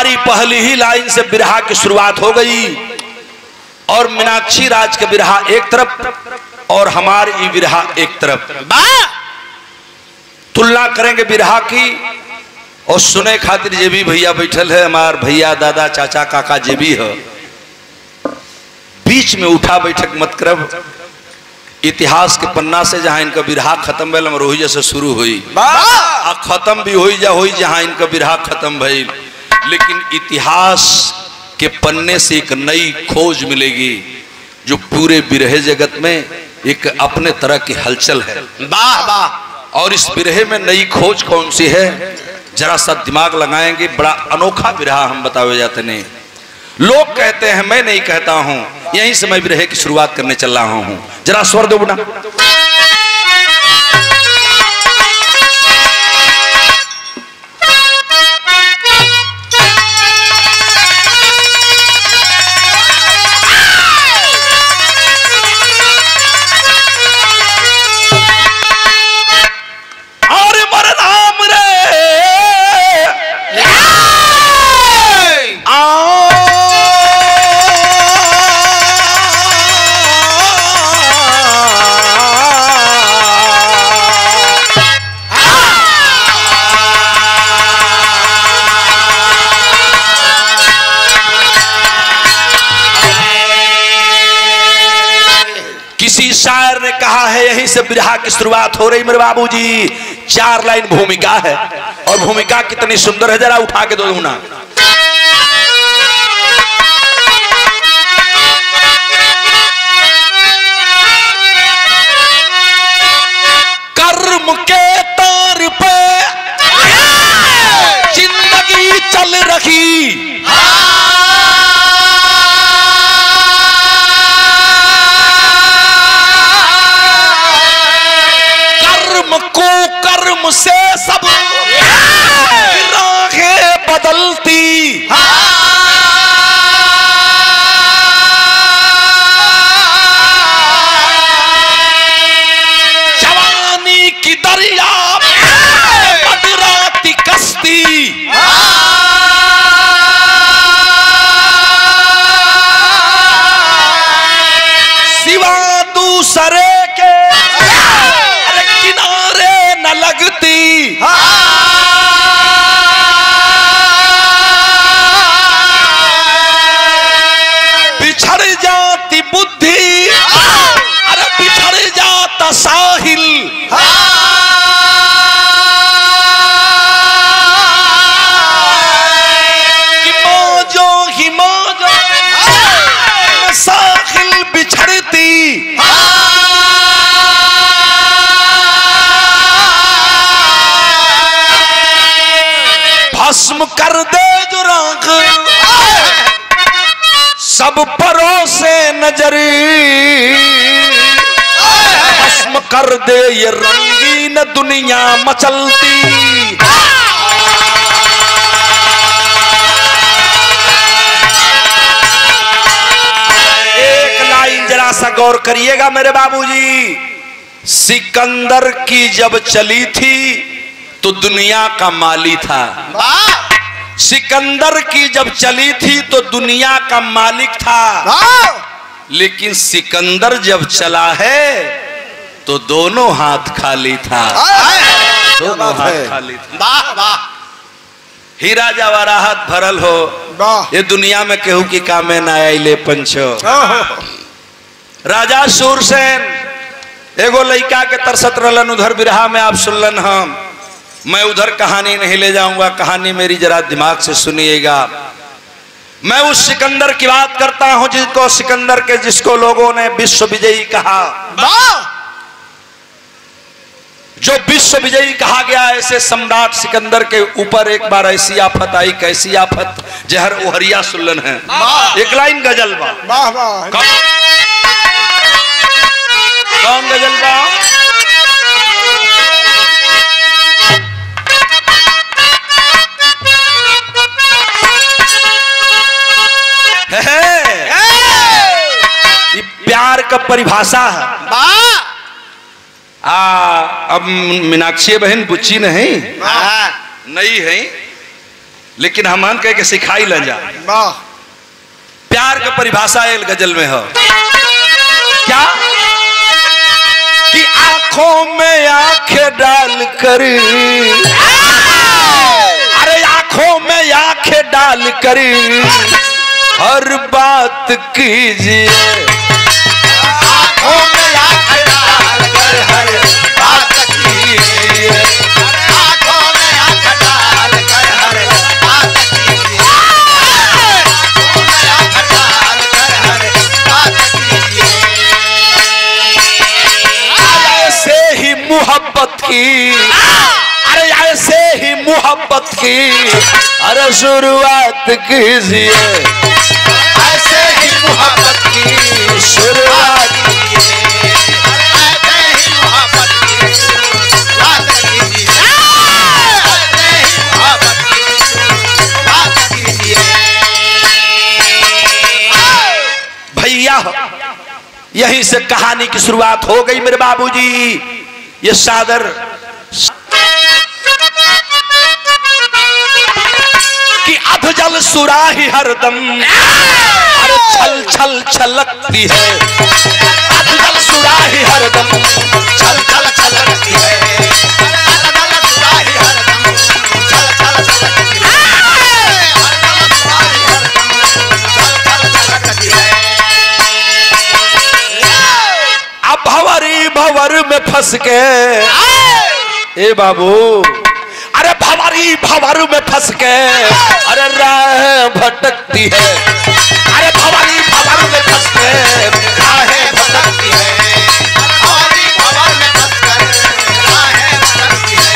हमारी पहली ही लाइन से बिरहा की शुरुआत हो गई और मीनाक्षी राज का बिरहा एक तरफ और हमारी बिरहा एक तरफ। तुलना करेंगे बिरहा की और सुने खातिर जे भी भैया बैठल है, हमार भैया दादा चाचा काका जे भी है, बीच में उठा बैठक मत करब। इतिहास के पन्ना से जहां इनका बिरहा खत्म भइल रोही जैसे शुरू हुई आ खत्म भी होई जहां इनका बिरहा खत्म भइल, लेकिन इतिहास के पन्ने से एक नई खोज मिलेगी जो पूरे बिरहे जगत में एक अपने तरह की हलचल है। वाह वाह। और इस बिरहे में नई खोज कौन सी है, जरा सा दिमाग लगाएंगे। बड़ा अनोखा बिरहा हम बतावे जाते नहीं, लोग कहते हैं, मैं नहीं कहता हूं। यहीं से मैं बिरहे की शुरुआत करने चल रहा हूं। जरा स्वर दो बुना। किसी शायर ने कहा है यहीं से बिरहा की शुरुआत हो रही मेरे बाबूजी। 4 लाइन भूमिका है और भूमिका कितनी सुंदर है, जरा उठा के दो ना। कर्म के तार पे जिंदगी चल रही, कर्म से सब राहें बदलती, जवानी की दरिया मदराती कश्ती, सिवा दूसरे के लगती, बिछड़ जाती बुद्धि, अरे बिछड़ जाता साहिल, कि मौजो ही मौजो साहिल बिछड़ती, भस्म कर दे जो राख सब परों से नजरी, भस्म कर दे ये रंगीन दुनिया मचलती। एक लाइन जरा सा गौर करिएगा मेरे बाबूजी। सिकंदर की जब चली थी तो दुनिया का माली था। सिकंदर की जब चली थी तो दुनिया का मालिक था, लेकिन सिकंदर जब चला है तो दोनों हाथ खाली था। दोनों हाथ खाली था। वाह वाह। हीरा जवाहरात भरल हो, ये दुनिया में केहू की कामे ना आइले पंचो। राजा सूरसेन एगो लड़का के तरसत रहलन, उधर बिरहा में आप सुनलन। हम मैं उधर कहानी नहीं ले जाऊंगा, कहानी मेरी जरा दिमाग से सुनिएगा। मैं उस सिकंदर की बात करता हूं जिसको सिकंदर के जिसको लोगों ने विश्व विजयी कहा, जो विश्व विजयी कहा गया। ऐसे सम्राट सिकंदर के ऊपर एक बार ऐसी आफत आई, कैसी आफत, जहर ओहरिया सुल्लन है। एक लाइन गजल बा। कौन गजल बा? ये प्यार का परिभाषा है। अब मीनाक्षी बहन बुच्ची नहीं है, लेकिन हमन कह के सिखाई ल जा। प्यार का परिभाषा एक गजल में हो क्या कि आंखों में आंखें डाल कर, अरे आंखों में आंखें डाल कर हर बात कीजिए, आंखों में आंखें डाल कर हर बात कीजिए, आंखों में आंखें डाल कर हर बात कीजिए, आंखों में आंखें डाल कर हर बात कीजिए। ऐसे ही मोहब्बत की, अरे ऐसे ही मोहब्बत की अरे शुरुआत कीजिए, ऐसे ही मोहब्बत की शुरुआत कीजिए, ऐसे ही मोहब्बत की शुरुआत कीजिए, ऐसे ही मोहब्बत की शुरुआत कीजिए। भैया यहीं से कहानी की शुरुआत हो गई मेरे बाबूजी। ये सादर कि अधजल सुराही हरदम अरे छल छल छलकती है, अधजल सुराही हरदम छल छल छलकती है, अधजल सुराही हरदम छल छल छलकती है, अधजल सुराही हरदम छल छल छलकती है। अब भंवरी भंवर में फंस के ए बाबू, अरे भंवरी भंवर में फंस के अरे राह भटकती है, अरे भंवरी भंवर में फंस के राह भटकती है, भंवरी भंवर में फंस कर राह भटकती है,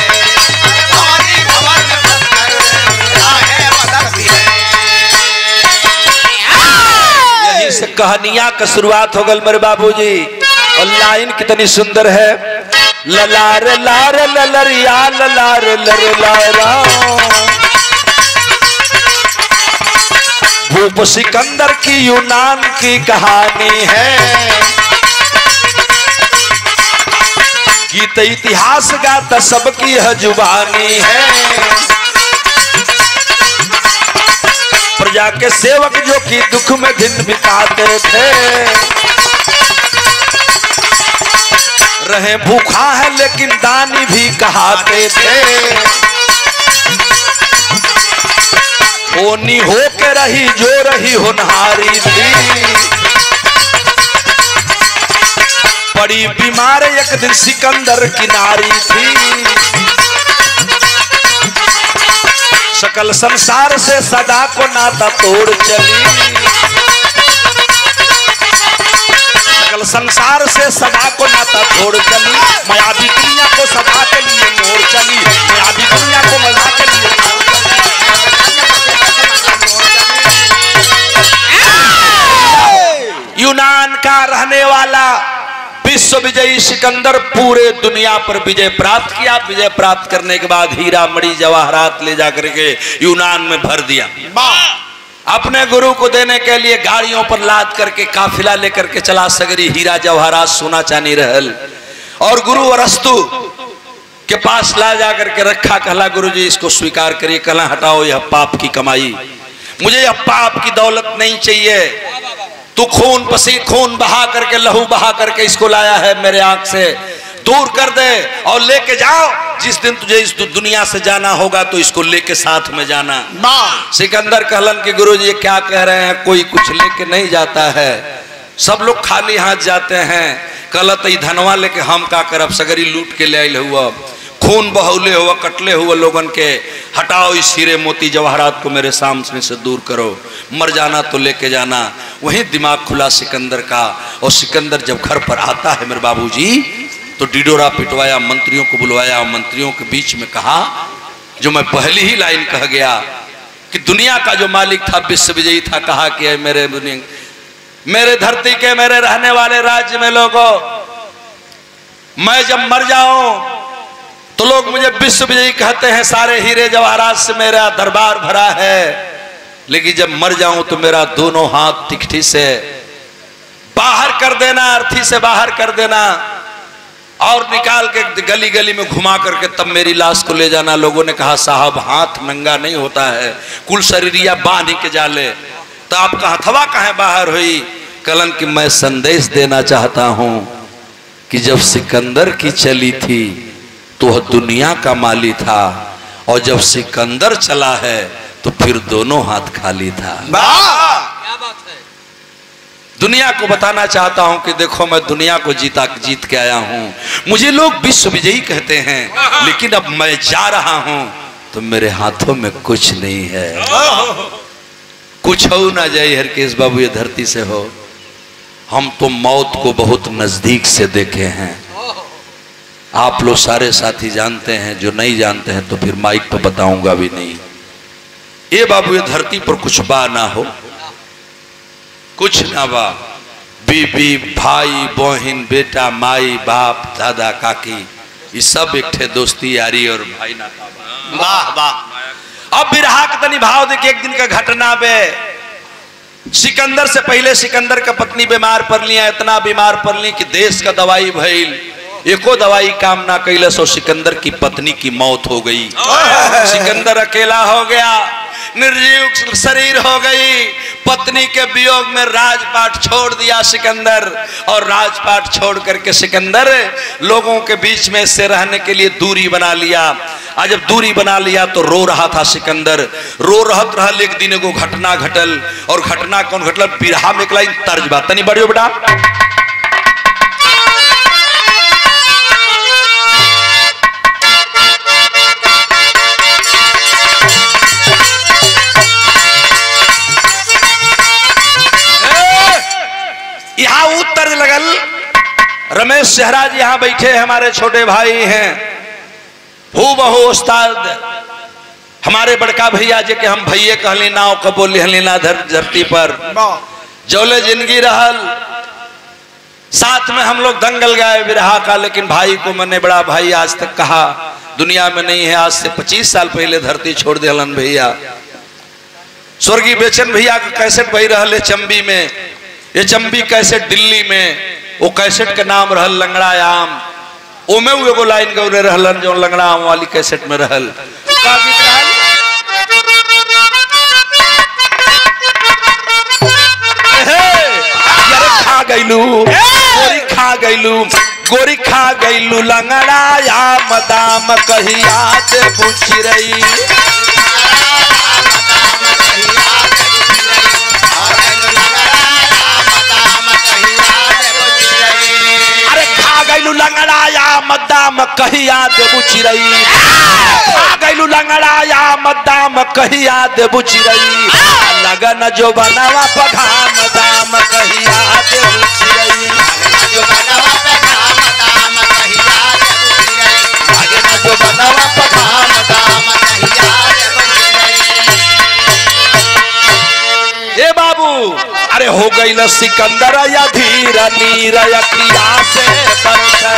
भंवरी भंवर में फंस कर राह भटकती है। यहीं से कहानियां का शुरुआत हो गई मेरे बाबूजी। और लाइन कितनी सुंदर है, ललार लार ललरिया ललार लर लारा, भूप सिकंदर की यूनान की कहानी है, गीत इतिहास गाता सबकी है जुबानी है, प्रजा के सेवक जो कि दुख में दिन बिताते थे, रहे भूखा है लेकिन दानी भी कहाते थे, होनी हो के रही जो रही होनहारी थी, बड़ी बीमार एक दिन सिकंदर की नारी थी, सकल संसार से सदा को नाता तोड़ चली, संसार से सदा को नाता छोड़ चली, मायावी दुनिया को सदा के लिए मोड़ चली, मायावी दुनिया को मजा के लिए यूनान का रहने वाला विश्व विजयी सिकंदर पूरे दुनिया पर विजय प्राप्त किया। विजय प्राप्त करने के बाद हीरा मणि जवाहरात ले जाकर के यूनान में भर दिया। अपने गुरु को देने के लिए गाड़ियों पर लाद करके काफिला लेकर के चला, सगरी हीरा जवाहरात सोना चांदी रहल, और गुरु अरस्तु के पास ला जा करके रखा, कहला गुरुजी इसको स्वीकार करिए, कहला हटाओ यह पाप की कमाई, मुझे यह पाप की दौलत नहीं चाहिए, तू खून बहा करके लहू बहा करके इसको लाया है, मेरे आंख से दूर कर दे और लेके जाओ, जिस दिन तुझे इस दुनिया से जाना होगा तो इसको लेके साथ में जाना। सिकंदर कहलन कि गुरुजी क्या कह रहे हैं, कोई कुछ लेके नहीं जाता है, सब लोग खाली हाथ जाते हैं, कहलत धनवा लेके हम का करब, सगरी लूट के ले आइल हुआ, खून बहौले हुआ, कटले हुए लोगन के, हटाओ इस हीरे मोती जवाहरात को मेरे सामने से दूर करो, मर जाना तो लेके जाना। वहीं दिमाग खुला सिकंदर का, और सिकंदर जब घर पर आता है मेरे बाबूजी तो डिडोरा पिटवाया, मंत्रियों को बुलवाया, मंत्रियों के बीच में कहा जो मैं पहली ही लाइन कह गया कि दुनिया का जो मालिक था, विश्व विजयी था, कहा कि मेरे धरती के, मेरे रहने वाले राज्य में लोगों, मैं जब मर जाऊं तो लोग मुझे विश्व विजयी कहते हैं, सारे हीरे जवाहरात से मेरा दरबार भरा है, लेकिन जब मर जाऊं तो मेरा दोनों हाथ तिकठी से बाहर कर देना, अर्थी से बाहर कर देना, और निकाल के गली गली में घुमा करके तब मेरी लाश को ले जाना। लोगों ने कहा साहब हाथ नंगा नहीं होता है, कुल शरीरिया बांध के जाले, तो आपका हथवा कहाँ बाहर हुई? कलन कि मैं संदेश देना चाहता हूं कि जब सिकंदर की चली थी तो वह दुनिया का माली था, और जब सिकंदर चला है तो फिर दोनों हाथ खाली था। क्या बात है? दुनिया को बताना चाहता हूं कि देखो मैं दुनिया को जीत के आया हूं। मुझे लोग विश्व विजयी कहते हैं, लेकिन अब मैं जा रहा हूं तो मेरे हाथों में कुछ नहीं है। कुछ हो ना जाए हरकेश बाबू ये धरती से हो। हम तो मौत को बहुत नजदीक से देखे हैं। आप लोग सारे साथी जानते हैं, जो नहीं जानते हैं तो फिर माइक पर बताऊंगा भी नहीं। ये बाबू ये धरती पर कुछ बा ना हो, कुछ ना बा। बीबी, भाई, बहन, बेटा, माई, बाप, दादा, काकी, ये सब एक ठे दोस्ती यारी और भाई ना का। वाह वाह। अब बिरहा के तनी भाव देखिए। एक दिन का घटना बे, सिकंदर से पहले सिकंदर का पत्नी बीमार पड़ लिया, इतना बीमार पड़ ली कि देश का दवाई भइल, एको दवाई काम ना कैले, सो सिकंदर की पत्नी की मौत हो गई। सिकंदर अकेला हो गया, निर्जीव शरीर हो गई। पत्नी के वियोग में राजपाट छोड़ दिया सिकंदर, और राजपाट छोड़ करके सिकंदर लोगों के बीच में से रहने के लिए दूरी बना लिया। आज जब दूरी बना लिया तो रो रहा था सिकंदर, रो रहत रहल। एक दिन एगो घटना घटल, और घटना कौन घटल? बिरहा में एक लाइन तर्ज बात तनी बढ़ियो बेटा। यहां उत्तर लगल। रमेश सहरा जी यहां बैठे, हमारे छोटे भाई हैं, हूबहू उस्ताद हमारे बड़का भैया जी के हम भैये कहली ना, कबो लिहली ना धरती पर जौले जिंदगी रहल। साथ में हम लोग दंगल गाए बिरहा का, लेकिन भाई को मैंने बड़ा भाई आज तक कहा, दुनिया में नहीं है। आज से 25 साल पहले धरती छोड़ दिलन भैया। स्वर्गीय बेचन भैया का कैसेट वही रहले चंबी में, ये चंबी कैसेट दिल्ली में। वो कैसेट का नाम रहल लंगड़ा आम। ओमे वो एगो लाइन गौरे रहलन जो लंगड़ा आम वाली कैसेट में रहल। का गीत रहल? यारे खा गइलू गोरी, खा गइलू गोरी, खा गइलू लंगड़ा आम दाम कहिया दे बुझी रही। लंगड़ाया मद्दाम कहिया देबू चिरई, आ गइलू लंगड़ाया मद्दाम कहिया देबू चिरई। लगन जो बनावा पघाम दाम कहिया देबू चिरई। जो बनावा पघाम दाम कहिया देबू चिरई। लगन जो बनावा पघाम दाम कहिया देबू चिरई। ए बाबू, अरे हो गई ल सिकंदर या धीर नीर अखिया से बरसे।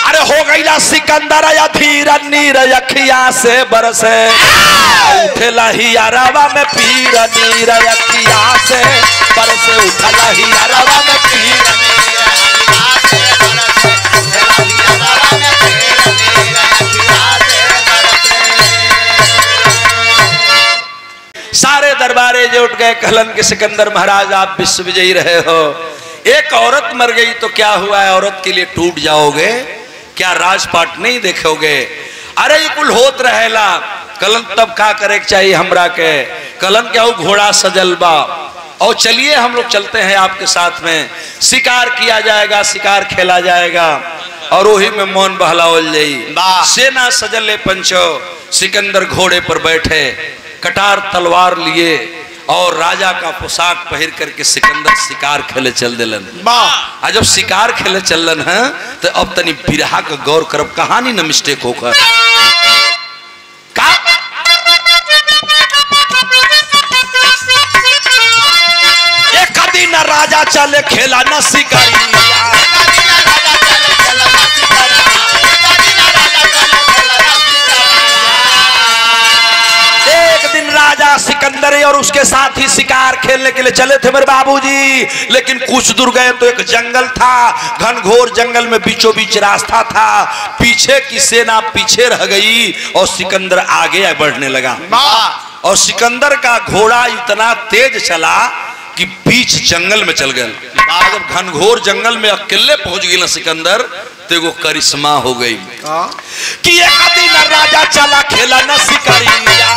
अरे हो गई ल सिकंदर या धीर नीर अखिया से बरसे। उठला ही अरवा में पीर नीर अखिया से बरसे। उठला ही अरवा में पीर नीर अखिया से बरसे। सारे दरबारे जो उठ गए, कहलन के सिकंदर महाराज आप विश्व विजयी रहे हो। एक औरत मर गई तो क्या हुआ है, औरत के लिए टूट जाओगे क्या? राजपाट नहीं देखोगे? अरे ये कुल होत रहेला। कलन तब का करे चाहिए हमरा के? कलन क्या हो, घोड़ा सजल बा, और चलिए हम लोग चलते हैं आपके साथ में। शिकार किया जाएगा, शिकार खेला जाएगा, और वही में मौन बहलावल जाई। सेना सजले पंचो। सिकंदर घोड़े पर बैठे, कटार तलवार लिए, और राजा का पोशाक पहन करके सिकंदर शिकार खेले चल दिलन। आ जब शिकार खेले चलन है तो अब तनी बिरहा का गौर करब, कहानी न मिस्टेक होकर। एक दिन राजा चले खेला न शिकारी। और उसके साथ ही शिकार खेलने के लिए चले थे मेरे बाबूजी। लेकिन कुछ दूर गए तो एक जंगल था, घनघोर जंगल में बीचों बीच रास्ता था। पीछे की सेना पीछे रह गई और सिकंदर आगे बढ़ने लगा। और सिकंदर का घोड़ा इतना तेज चला कि बीच जंगल में चल गए। जब घनघोर जंगल में अकेले पहुंच गई ना सिकंदर, तो एगो करिश्मा हो गई कि एक दिन राजा चला खेला न शिकारिया।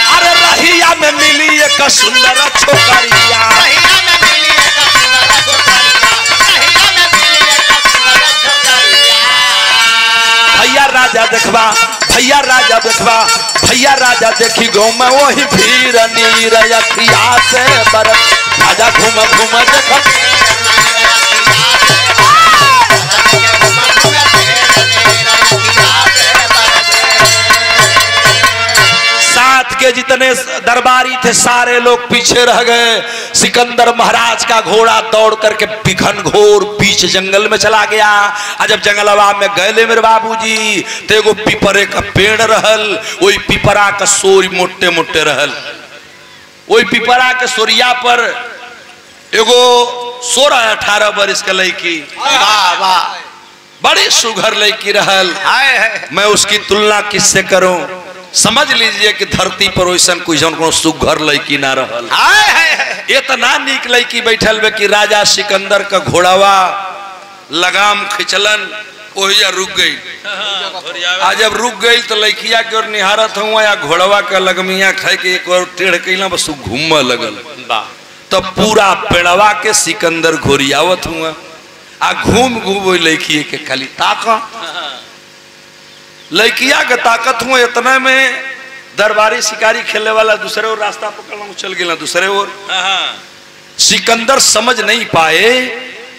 अरे रहिया में मिली एक सुंदर छोकरिया। भैया राजा देखबा, भैया राजा देखबा, भैया राजा देखी गो में वही भीड़ नीर अखिया से बरस। राजा घूम घूम देख साथ के जितने दरबारी थे सारे लोग पीछे रह गए। सिकंदर महाराज का घोड़ा दौड़ करके घनघोर बीच जंगल में चला गया। जब जंगलवा में गए मेरे बाबूजी तो एगो पीपरे का पेड़ रहल, वही पीपरा का सोरी मोटे मोटे रहल। वही पीपरा के सोरिया पर एगो 16-18 बरस के लड़की, बड़ी सुघर लड़की रहल। मैं उसकी तुलना किससे करूं? समझ लीजिए कि धरती पर वैसा कोई सुघर लड़की ना रहल। इतना नीक लड़की बैठल बे कि राजा सिकंदर का घोड़ावा लगाम खिंचलन, ओहिया रुक गई। जब रुक गई तो लड़किया की ओर निहारत हुआ या घोड़वा का लगमिया खाए के एक और टेढ़ कैला बस घूम लगल। तब पूरा पेड़वा के सिकंदर घोरियावत हुआ आ घूम घूम लड़की के खाली ताका। लड़किया के ताकत हुआ इतना में दरबारी शिकारी खेलने वाला दूसरे ओर रास्ता पकड़ चल गया दूसरे ओर। सिकंदर समझ नहीं पाए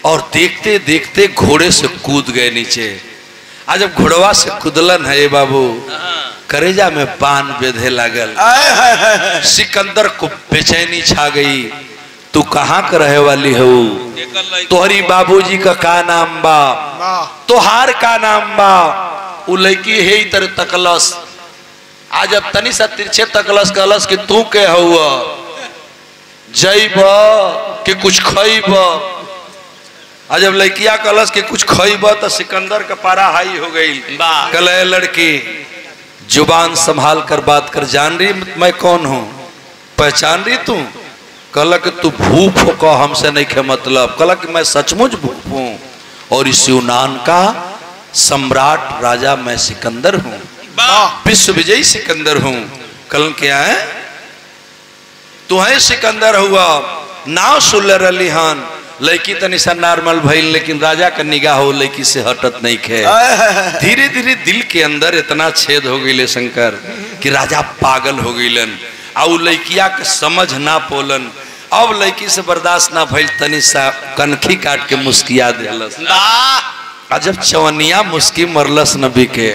और देखते देखते घोड़े से कूद गए नीचे। आज जब घोड़वा से कूदलन है बाबू, करेजा में बान बेधे लागल। सिकंदर को बेचैनी छा गई। तू कहाँ का रहे वाली हो? तोहरी बाबूजी का का नाम बा? तोहार का नाम बा? उ लड़की है इधर तकलस। आज जब तनी सा तिरछे तकलस कहलस कि तू के हुआ जैब कि कुछ खैब। आज जब लड़किया कहलस कि कुछ खैब तो सिकंदर का पारा हाई हो गई। कले लड़की जुबान संभाल कर बात कर, जान रही मैं कौन हूँ? पहचान रही तू? कहला कि तू भूप हो का हमसे नहीं खे मतलब। कहला कि मैं सचमुच भूप हूँ और इस यूनान का सम्राट राजा मैं सिकंदर हूँ, विश्व विजयी सिकंदर हूँ। कल क्या है? तू है सिकंदर हुआ नाव सुलर अलीहान। लड़की तनी सा नॉर्मल भइल, लेकिन राजा का निगाह हो लड़की से हटत नहीं खे। धीरे धीरे दिल के अंदर इतना छेद हो गई शंकर कि राजा पागल हो गईलन। आउ लड़किया के समझ ना पोलन। अब लड़की से बर्दाश्त ना भइल, तनी सा कनखी काट के मुस्किया दिलस। जब चवनिया मुस्की मरलस नबी के।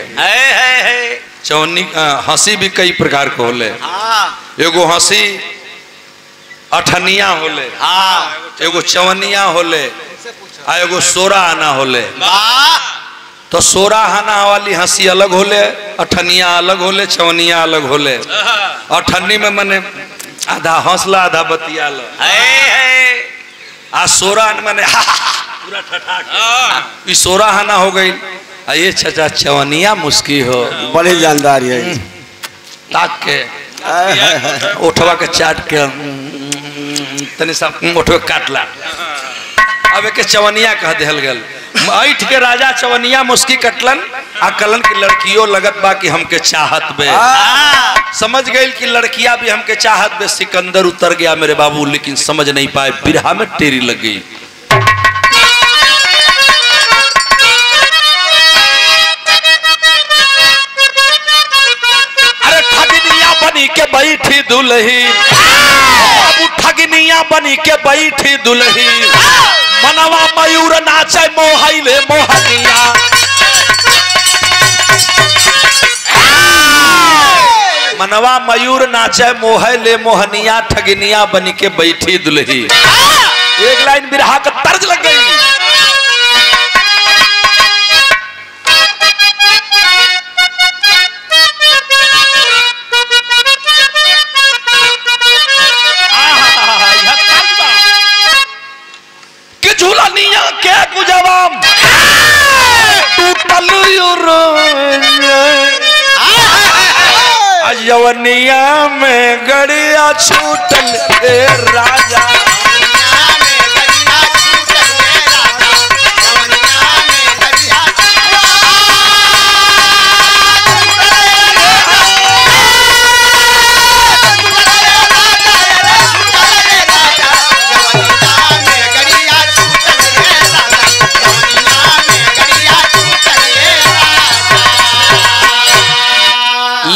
चवनी हंसी भी कई प्रकार के होले। एगो हंसी अठनिया होले, एगो चवनिया होले, आ एगो 16 आना होले। तो 16 आना वाली हंसी अलग होले, अठनिया अलग होले, चवनिया अलग होले। अठन्नी में मने आधा हंसला आधा बतियाल। आ 16 मने पूरा ठठाक। 16 आना हो गई। ये चाचा चवनिया मुस्की हो, बड़ी जानदारी है। ताक के उठवा के चाट के तनी सा उठवा काटला। अब एक चवनिया कह दिहल गल। ऐठ के राजा चवनिया मुस्की कटलन आ कलन की लड़कियों लगत बा कि हमके चाहत बे। समझ गई कि लड़कियां भी हमके चाहत बे। सिकंदर उतर गया मेरे बाबू, लेकिन समझ नहीं पाए, बिरहा में टेरी लग गई। अरे ठगनिया बनी के बैठी दुल्ही, बाबू ठगनिया बनी के बैठी दुल्ही। मनवा मयूर नाचे मोहैले मोहनिया। मनवा मयूर नाचे मोहैले मोहनिया, ठगनिया बनी के बैठी दुल्ही। एक लाइन बिरहा का तर्ज लग गई। कि झूलनिया के गुजवाम टूटल अजवनिया में गड़िया छूटल ए राजा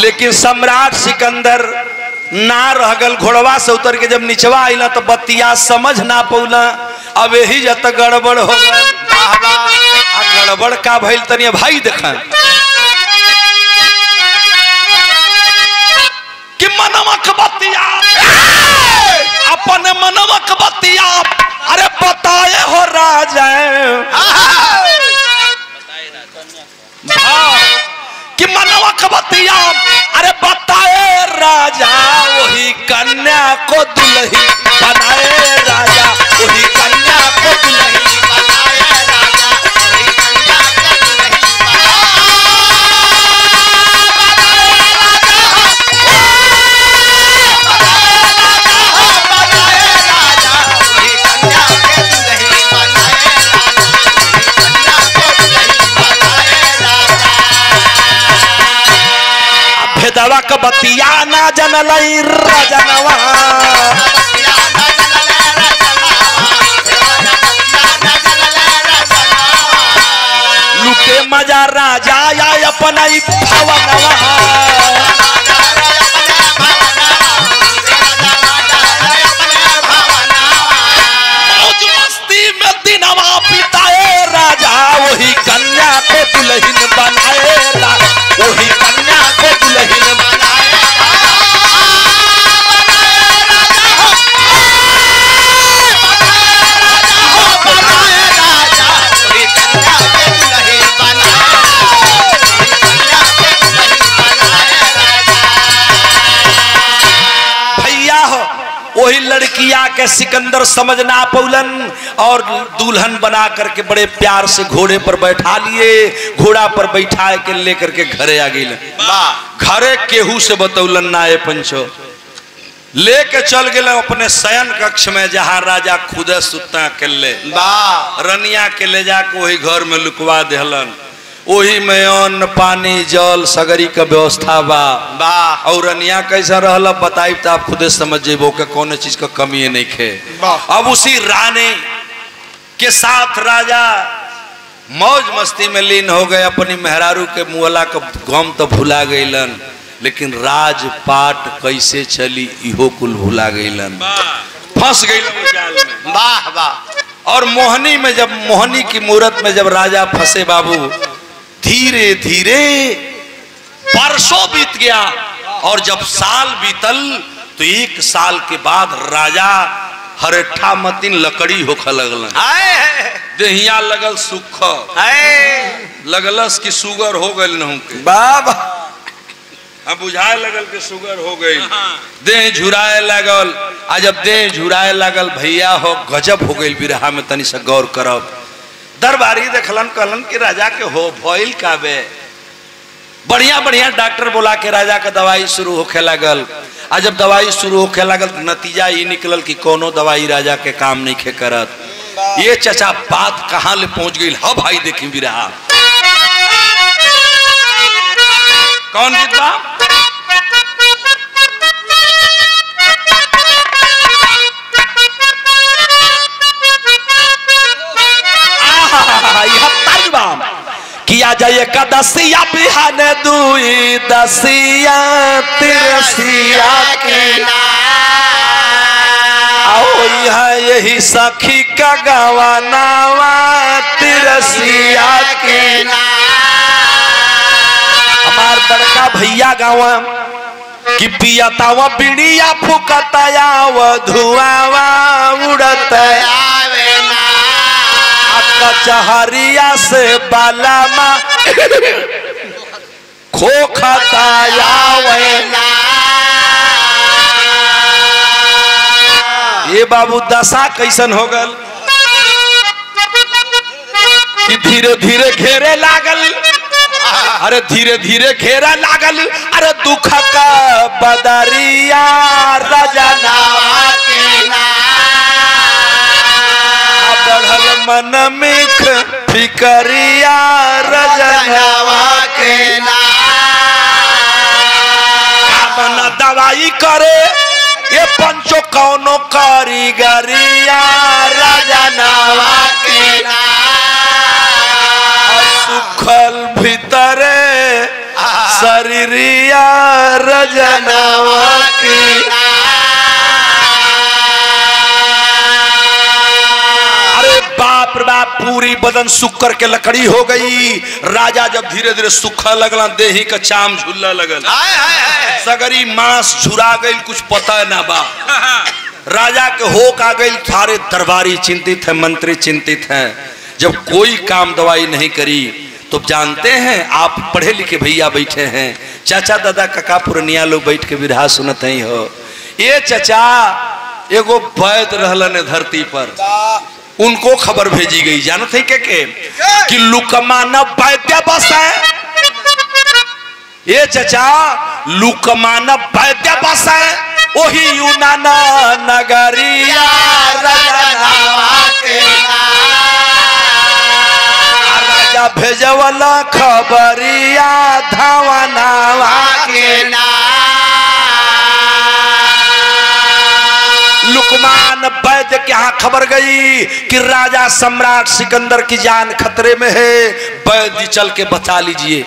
लेकिन सम्राट सिकंदर ना रहगल घोड़वा से उतर के जब निचवा आइला तो बतिया समझ ना पौला अब यही जत गड़बड़ हो गया गड़बड़ का भइल तनी भाई देखा कि मनमक बतिया अपन मनमक बतिया अरे बताए हो राजा कि मनमक बतिया अरे बताए राजा वही कन्या को दुल्ही बनाए राजा वही कन्या को दुल्ही बनाए राजा वही कन्या को दुल्ही दवा का बतिया ना जनलई रजनवा लुटे मजा राजा या अपना भवनवा मौज मस्ती में दिनवा बिताए राजा वही कन्या को दुल्हन बनाए वही कन्या को दुल्हन बनाए वही लड़किया के सिकंदर समझ ना पौलन और दुल्हन बना करके बड़े प्यार से घोड़े पर बैठा लिए घोड़ा पर बैठा के लेकर के घरे आ गई घरे केहू से बतौलन ना ए पंचो लेके चल गए अपने शयन कक्ष में जहां राजा खुद सुता के ले रनिया के ले जाके वही घर में लुकवा देहलन वही में अन्न पानी जल सगरी का व्यवस्था बा और रनिया कैसा रहला बताई तो आप खुदे समझ जेबो के कौन चीज का कमी नहीं खे अब उसी रानी के साथ राजा मौज मस्ती में लीन हो गए अपनी मेहरारू के मुअला का गम तो भुला गईलन लेकिन राजपाट कैसे चली इहो कुल भुला गईलन फंस गईलन जाल में वाह वाह और मोहनी में जब मोहनी की मूरत में जब राजा फंसे बाबू धीरे धीरे परसों बीत गया और जब साल बीतल तो एक साल के बाद राजा हरेठा मतीन लकड़ी होखे लगल देहिया लगल सुख लगलस की सुगर हो गई न बाबा अब बुझाए लगल के सुगर हो गई देह झुराए लगल आ जब देह झुराए लगल भैया हो गजब हो गई बिरहा में तनी से गौर करब दरबारी देखलन कहलन कि राजा के हो भइल का बे बढ़िया बढ़िया डॉक्टर बोला के राजा का दवाई शुरू होखे लगल आ जब दवाई शुरू होखे लगल नतीजा ये निकलल कि कोनो दवाई राजा के काम नहीं खे करत ये चचा बात कहाँ ले पहुंच गई ह भाई देखी बिरहा कौन गीत बा किया जाए कदसिया बिहान दुई दसिया तिरसिया के आओ यही सखी का गवानावा तिरसिया के हमार बड़का भैया गावा कि पियतावा बीड़िया फुकताया व धुआवा उड़ता कचहरिया से बालामा खोखताया ये बाबू दशा कैसन हो गल कि धीरे धीरे घेरे लागल, अरे धीरे धीरे घेरा लागल, अरे दुख का बदरिया रजनावा के बढ़ल मन मिख फिकरिया रजनावा के बना दवाई करे ये पंचो कौनो कारीगरिया रजनावा के सुखल भीतरे शरीरिया रजनावा की। अरे बाप रे बाप, पूरी बदन सुक्कर के लकड़ी हो गई। राजा जब धीरे धीरे सुखा लगला, देही का चाम झूला लगल, सगरी मांस झुरा गई, कुछ पता ना बा। राजा के होक आ गई, सारे दरबारी चिंतित है, मंत्री चिंतित हैं। जब कोई काम दवाई नहीं करी तो जानते हैं, आप पढ़े लिखे भैया बैठे हैं, चाचा दादा काका पुरनिया लोग बैठ के विरहा सुनते ही हो। ये चाचा एगो वैद्य रहलन धरती पर, उनको खबर भेजी गई, जानते हैं के कि लुकमान वैद्य बस है। ये चाचा लुकमान वैद्य बस है, वही यूनान नगरिया रजनावा के राजा भेजवला खबरिया धवनावा के लुकमान वैद्य के यहाँ खबर गई कि राजा सम्राट सिकंदर की जान खतरे में है, वैद्य चल के बचा लीजिए।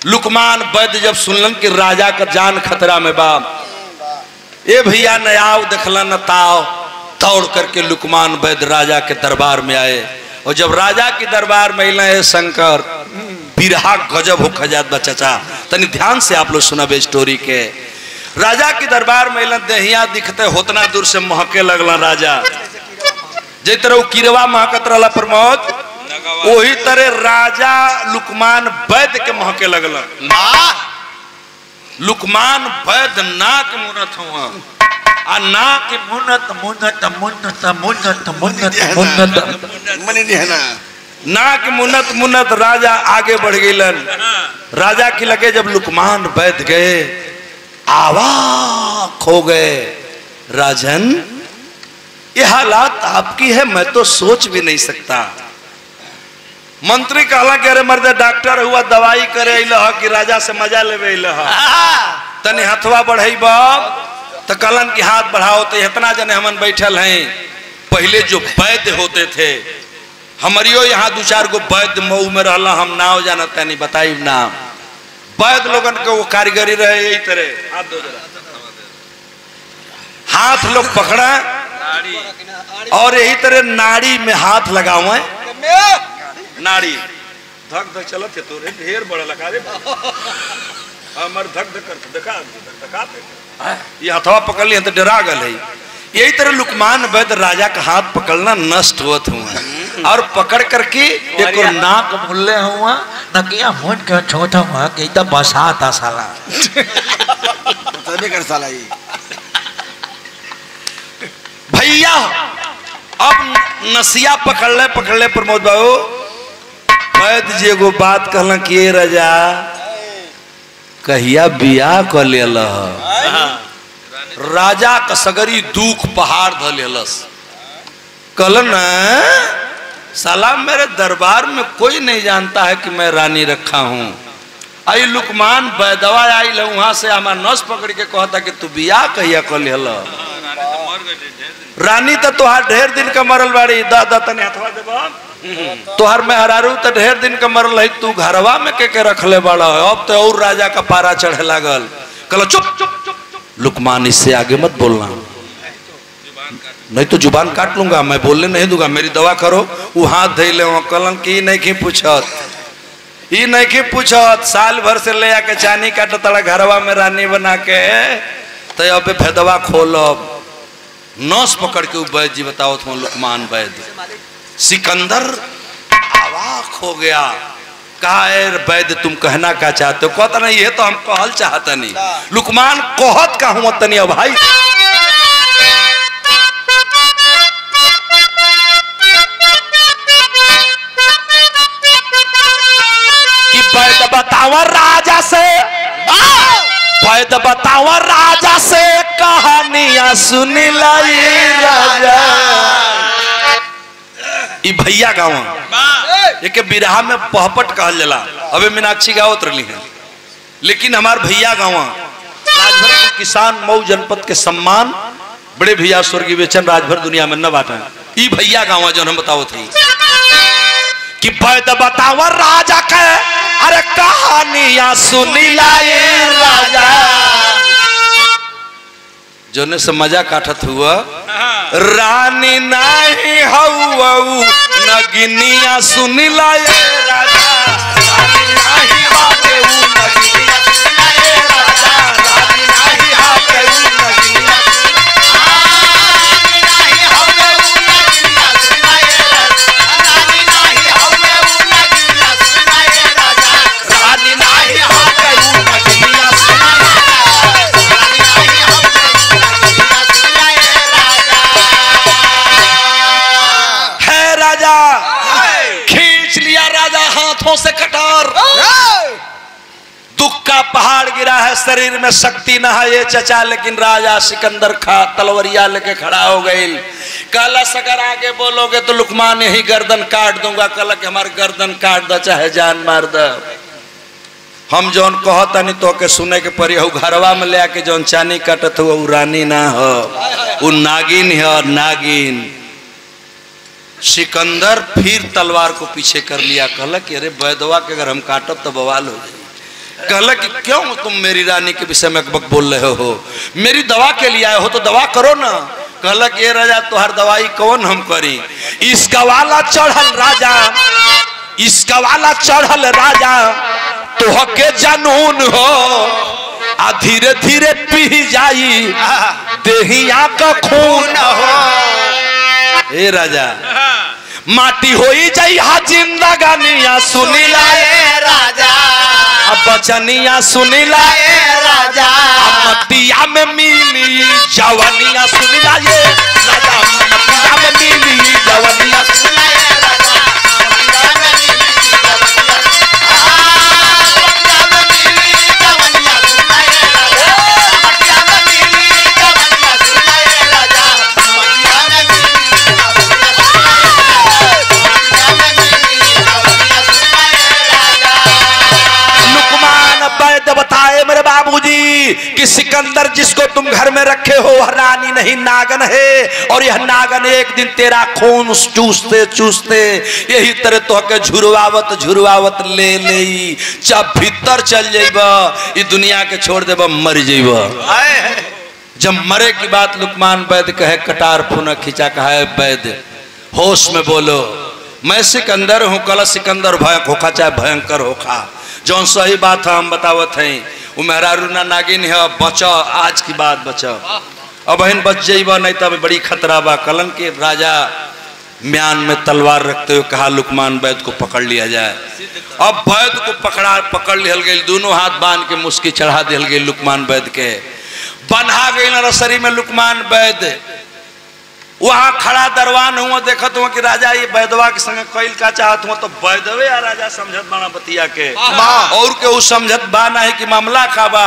लुकमान वैद्य जब सुनलन कि राजा का जान खतरा में बा, ए भैया नयाव देखला न ताव, दौड़ करके लुकमान वैद्य राजा के दरबार में आए। और जब राजा के दरबार में अल शंकर, बिरहा गजब हो खजात बा चाचा, तनी ध्यान से आप लोग सुनबे स्टोरी के। राजा के दरबार में अल, देहिया दिखते होतना दूर से महके लगला राजा, जे तरह किरवा महकत रहला प्रमोद, वही तरह राजा लुकमान वैद्य के महके लगला। लुकमान वैद्य नाक मुनत हुआ, आ नाक मुनत मुनत मुनत मुनत मुनत मुनत मने देहना, नाक मुनत मुनत राजा आगे बढ़ गईलन। राजा के लगे जब लुकमान वैद्य गए, आवाक हो गए, राजन ये हालात आपकी है, मैं तो सोच भी नहीं सकता। मंत्री कहला कि अरे मर्दे डॉक्टर हुआ, दवाई करे अइलह कि राजा से मजा लेवे अइलह, तनी हथवा बढ़ाई बाप। तो कहलन कि हाथ बढ़ाओ। तो इतना जने हमन बैठल हैं, पहले जो वैद्य होते थे, हमारियो यहाँ दो चार गो वैद्य मऊ में रहला, हम नाव जानते नहीं, बताई नाम। वैद्य लोगन के वो कारीगरी रहे यही तरह, हाथ दो जरा, हाथ लोग पकड़ा और यही तरह नाड़ी में हाथ लगाओ, नाड़ी धक धक चलत है, तोरे ढेर बड़ा लगा रे हमर धक धक कर देखा ये हथवा पकड़ लिया तो डरा गल है। यही तरह लुकमान वैद्य राजा का हाथ पकड़ना नष्ट हुआ हुआ, और पकड़ करके एक और नाक मुल्ले हुआ, नकिया मुंह के छोटा हुआ कि एकदम बसाता साला कर साला ये भैया। अब नसिया पकड़ ले प्रमोद बाबू, वैद्य जी एगो बात कहला कि राजा कहिया बियाह कर लेला। राजा का सगरी दुख पहाड़ ध लेलस, कहलन साला मेरे दरबार में कोई नहीं जानता है कि मैं रानी रखा हूँ। आई लुकमान वैदवा आई वहां से हमारा नस पकड़ के कहता कि तू बियाह कहिया कर लेला। रानी तो तुहार ढेर दिन का मरल बाड़ी, दादा तने हथवा देबा, तुहार में हरारू तो ढेर दिन का मरल है, तू घरवा में के रखले बड़ा। अब तो और राजा का पारा चढ़े लागल। कहलो चुप चुप चुप, लुकमान इससे आगे मत बोलना, नहीं तो जुबान काट लूंगा, मैं बोलने नहीं दूंगा, मेरी दवा करो। वो हाथ धै ले, कहलन कि नहीं पूछत, ये नहीं पूछत, साल भर से ले आके चानी काट तड़ा घरवा में रानी बना के, तो अब भेदवा खोलब। नस पकड़ के वैद्य जी बताओ तुम, लुकमान वैद्य सिकंदर अवाक हो गया, कहा वैद्य तुम कहना क्या चाहते हो? कहता नहीं ये तो हम कहल चाहता नहीं। लुकमान कहत का हूं तनी भाई, वैद बताओ राजा से, वैद बताओ राजा से कहानियां सुन लाई राजा। ई भैया गाँव एक बिरहा में पहपट कहल जला। अबे मीनाक्षी गावत रही है, लेकिन हमार भैया गाँव राजभर के किसान मऊ जनपद के सम्मान बड़े भैया स्वर्गीय बेचन राजभर दुनिया में न बांटा। ई भैया गाँव जो हम बताओ थे कि वैद बताओ राजा के अरे कहानियां सुनी लाए राजा। जोने से मजा काटत हुआ रानी नहीं हऊ नगिनिया सुनी लाए राजा। रानी नहीं हाथे नगिनिया सुनी लाए राजा। रानी नहीं हाथे नगिनिया से कटार। दुख का पहाड़ गिरा है, शरीर में शक्ति न है ये चचा, लेकिन राजा सिकंदर खा तलवरिया लेके खड़ा हो गई। कल अगर आगे बोलोगे तो लुकमान यही गर्दन काट दूंगा। कल के हमारे गर्दन काट दो चाहे जान मार दो। हम जौन कहता नहीं तो के सुने के परी हो। घरवा में ले आके जौन चानी कटत हुआ रानी ना हो, वो नागिन है नागिन। सिकंदर फिर तलवार को पीछे कर लिया। कहला कि अरे वैदवा के अगर हम काटब तो बवाल हो जाए। कहला कि क्यों तुम मेरी रानी के विषय में अकबक बोल रहे हो? मेरी दवा के लिए आए हो तो दवा करो ना। कहला कि ये राजा तुहार दवाई कौन हम करी? इसका वाला चढ़ल राजा, इसका वाला चढ़ल राजा तो हके जानून हो आ धीरे धीरे पी जाई देहिया का खून हो। ए राजा माटी होई जाई हा जिंदगानिया सुनी लाए राजा। अब बचनिया सुनी लाए राजा। मटिया में मिली जवानिया सुनी लाए राजा। मटिया में मिली जवानिया सुनी लाए राजा। बताए मेरे बाबूजी कि सिकंदर जिसको तुम घर में रखे हो वह रानी नहीं नागन है। और यह नागन एक दिन तेरा खून चूसते चूसते यही तरह तो के झुरवावत झुरवावत ले ले जब भीतर चल जाइब ये दुनिया के छोड़ देब मर जाइब। जब मरे की बात लुकमान वैद कहे कटार पुनः खींचा कहा है वैद होश में बोलो मैं सिकंदर हूँ। कल सिकंदर भयंकर होखा चाहे भयंकर होखा जौन सही बात है हम बतावत हैं। वो मेहरारूना नागिन है बचा आज की बात बचा। अब बहन बच जाइबा नहीं तब बड़ी खतरा बा। कलन के राजा म्यान में तलवार रखते हुए कहा लुकमान वैद को पकड़ लिया जाए। अब वैद को पकड़ लिया गई। दोनों हाथ बांध के मुस्की चढ़ा दिल गई लुकमान वैद के। बन्हा गई नरसरी में लुकमान वैद। वहां खड़ा दरवान हुआ देखत हुआ कि राजा ये वैदवा के संग कैल का चाहत हुआ तो वैदवे या राजा समझत बाना बतिया के और के वो समझत बाना है कि मामला खाबा।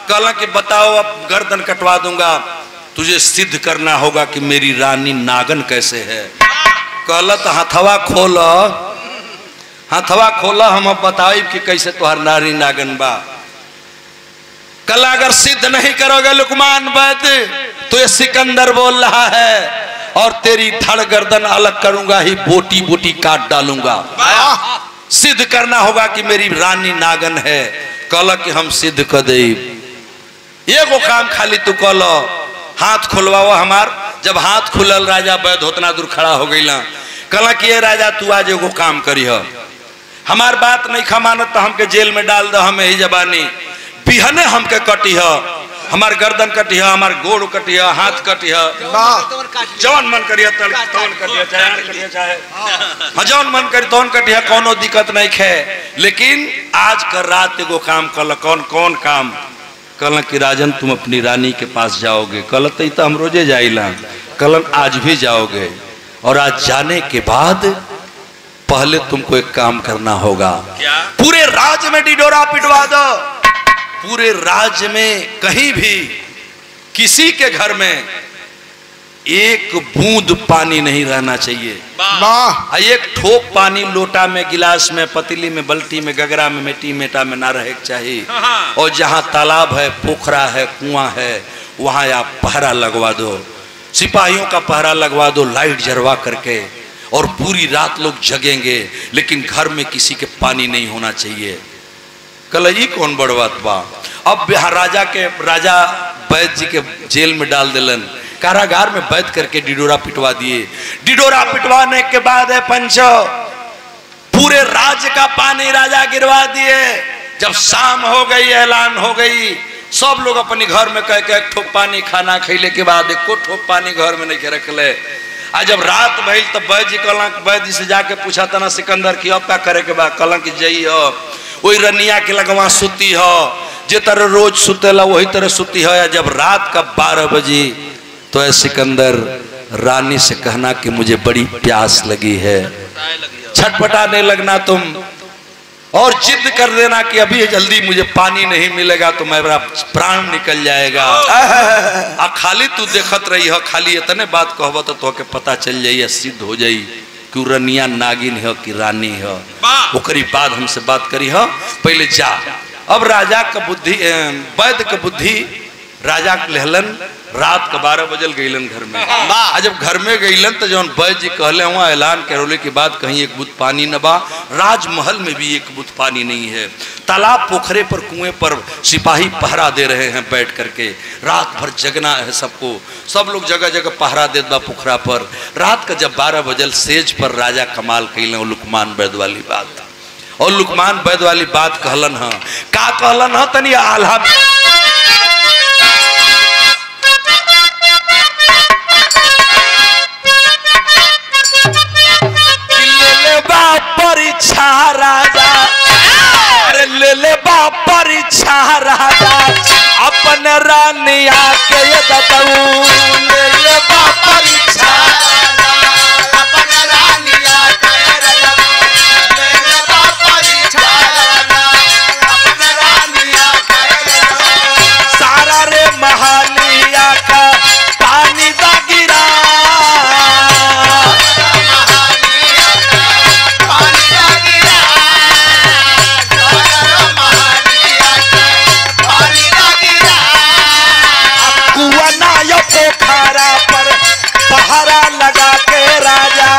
कहला कि बताओ अब गर्दन कटवा दूंगा, तुझे सिद्ध करना होगा कि मेरी रानी नागन कैसे है। कहला तो हथवा खोल, हथवा खोला हम अब बताओ कि कैसे तुहार नारी नागन बा। कल अगर सिद्ध नहीं करोगे लुकमान वैद तो ये सिकंदर बोल रहा है और तेरी धड़ गर्दन अलग करूंगा ही बोटी बोटी काट डालूंगा। सिद्ध करना होगा कि मेरी रानी नागन है। कल कि हम सिद्ध कर दे। ये को काम खाली तू कल हाथ खुलवाओ हमार। जब हाथ खुलल राजा वैद उतना दूर खड़ा हो गई। कल कि ये राजा तू आज एगो काम करी हो, हमार बात नहीं खमानत तो हमके जेल में डाल दो। हम यही जबानी बिहने हमके कटी है, हमार गर्दन कटी है, हमार गोड़ कटी है, हाथ कटी है। जौन मन करिए तौन कटिए चाहे जौन मन करी तौन कटिए, कोनो दिक्कत नहीं है। लेकिन आज कर रात एगो काम कल। कौन कौन काम? कल कि राजन तुम अपनी रानी के पास जाओगे। कल तो हम रोजे जाइला। कल आज भी जाओगे और आज जाने के बाद पहले तुमको एक काम करना होगा। क्या? पूरे राज्य में डिडोरा पिटवा दो। पूरे राज्य में कहीं भी किसी के घर में एक बूंद पानी नहीं रहना चाहिए। एक ठोप पानी लोटा में, गिलास में, पतीली में, बल्टी में, गगरा में, मिट्टी मेटा में ना रहे चाहिए। और जहां तालाब है, पोखरा है, कुआं है, वहां आप पहरा लगवा दो। सिपाहियों का पहरा लगवा दो लाइट जलवा करके, और पूरी रात लोग जगेंगे, लेकिन घर में किसी के पानी नहीं होना चाहिए। कल ये कौन बड़ बात बा। अब राजा वैद्य जी के जेल में डाल दिलन, कारागार में बैठ करके डिडोरा पिटवा दिए। डिडोरा पिटवाने के बाद है पंचो, पूरे राज्य का पानी राजा गिरवा दिए। जब शाम हो गई, ऐलान हो गई, सब लोग अपने घर में कह के एक ठोप पानी, खाना खैले के बाद एको ठोप पानी घर में नहीं रख ले। आज जब रात भइल तब वैद्य जी से जाके पूछा था ना सिकंदर की अब क्या करे के बाद, कहला कि जई हो वही रनिया के लगवा सुती हो, जे तरह रोज सुतेला वही तरह सुती हो। या जब रात का 12 बजे तो ऐ सिकंदर रानी से कहना कि मुझे बड़ी प्यास लगी है, छटपटाने लगना तुम, और जिद कर देना कि अभी जल्दी मुझे पानी नहीं मिलेगा तो मेरा प्राण निकल जाएगा। आ खाली तू देखत रही हो, खाली इतने बात कहब तो तोके पता चल जाइए, सिद्ध हो जाई कि रनिया नागिन हो कि रानी हो। ओकरी बाद हमसे बात करी हो, पहले जा। अब राजा का बुद्धि, वैद्य का बुद्धि राजा के लेहलन। रात का 12 बजल गईलन घर में। आ जब घर में गईलन तो जौन वैद्य जी कहले हुआ ऐलान करोले के बाद कहीं एक बूंद पानी न बा। राजमहल में भी एक बूंद पानी नहीं है। तालाब, पोखरे पर, कुएं पर सिपाही पहरा दे रहे हैं बैठ करके। रात भर जगना है सबको, सब लोग जगह जगह पहरा देत बा पोखरा पर। रात का जब 12 बजल सेज पर राजा कमाल कैले लुकमान वैद्य वाली बात, और लुकमान वैद्य वाली बात कहलन है। का कहलन है तनी आल्हा परीक्षा राजा, अरे ले ले बा परीक्षा राजा, अपन रानिया के दतऊ ले ले बा परीक्षा राजा, अपन रानिया के दतऊ ले ले बा परीक्षा राजा, अपन रानिया के दतऊ। सारा रे महालिया का पानी दा गिरा, पोखरा पर पहरा लगा के राजा,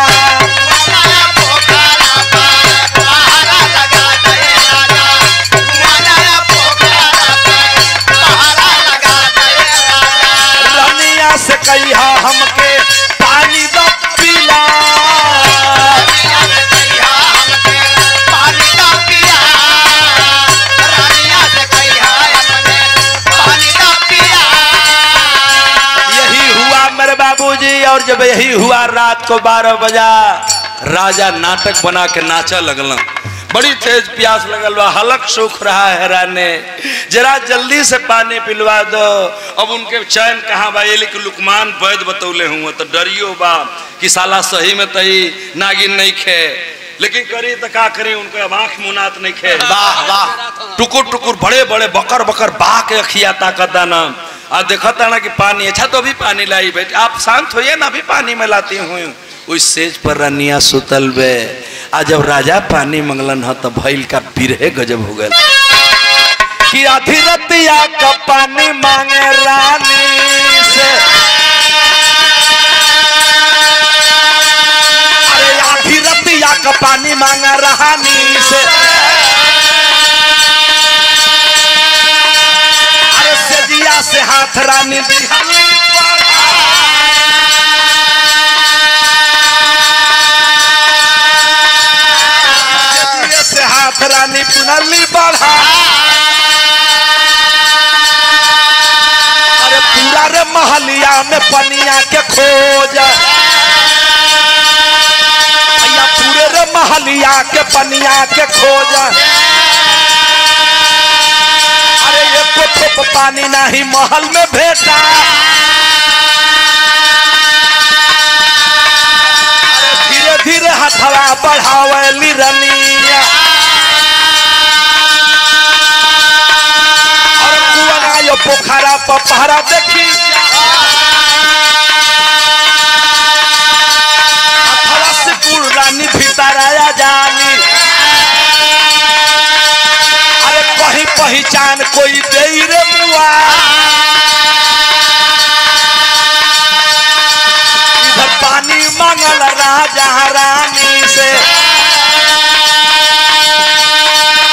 पोखरा पर पहरा लगा के राजा, पोखरा पर पहरा लगा के राजा। रनिया से कहिया हमके पानी दो पिला, रनिया से कहिया हमके पानी दो पिला, रनिया से कहिया हमके पानी दो पिला। यही हुआ मेरे बाबूजी। और जब यही हुआ रात को 12 बजा, राजा नाटक बना के नाचा लगल। बड़ी तेज प्यास लगल बा, हलक सूख रहा है राने, जरा जल्दी से पानी पिलवा दो। अब उनके चैन कहाँ बा, ये लेकिन लुकमान वैद्य बतौले हुए तो डरियो बा कि साला सही में तई नागिन नहीं खे, लेकिन करी तो का करी, उनको अब आंख मुनात नहीं खे। वाह वाह, टुकुर टुकुर बड़े बड़े बकर बकर बा के अखिया ताकत ना। आप देखता ना कि पानी अच्छा, तो अभी पानी लाई बेटे, आप शांत होइए ना, अभी पानी में लाती हूँ। उस सेज पर रनिया सुतल बे। आज जब राजा पानी मंगलन है तो भइल का बिरहे गजब हो गए कि आधी रतिया का पानी मांगे रानी से, अरे आधी रतिया का पानी मांगा रानी से, अरे सजिया से हाथ रानी दिहाली से हाथ रानी पुनली बढ़ा, अरे पूरा रे महलिया में पनिया के खोज, भैया पूरे रे महलिया के पनिया के खोज, अरे एक ठोप पानी नहीं महल में भेटा, अरे धीरे धीरे हथवा बढ़ावली रनिया और कुआं यो पोखरा पर पहरा देखी हथवा से कुल रानी भीतर आया जानी अरे कहीं पहचान कोई दे रे मुआ पानी मांगल राजा रानी से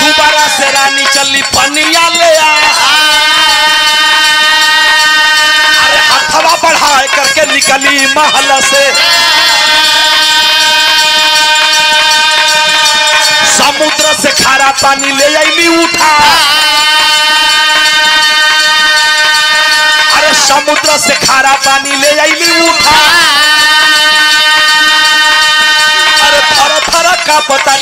दोबारा से रानी चली पनिया ले आ अरे हथवा बढ़ाए करके निकली महल से समुद्र से खारा पानी ले आई उठा अरे समुद्र से खारा पानी ले आई उठा थर थर का पता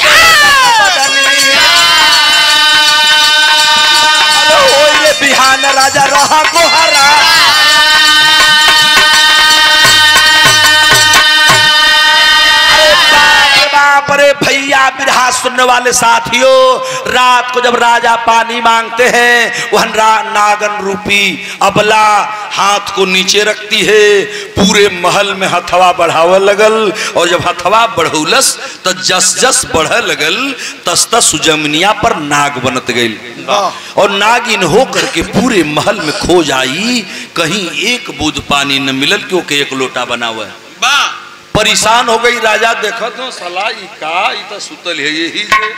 ये बिहान राजा रहा गोहरा बाप रे भैया बिरहा सुनने वाले साथियों रात को जब राजा पानी मांगते हैं वह नागन रूपी अबला हाथ को नीचे रखती है पूरे महल में हथवा बढ़ावे लगल और जब हथवा बढ़ौलस तो जस जस बढ़े लगल तस तस सुजमनिया पर नाग बनत गई और नागिन होकर के पूरे महल में खोज आई कहीं एक बूंद पानी न मिलल क्योंकि एक लोटा बना हुआ है परेशान हो गई राजा देखो तो सलाह का सुतल है यही से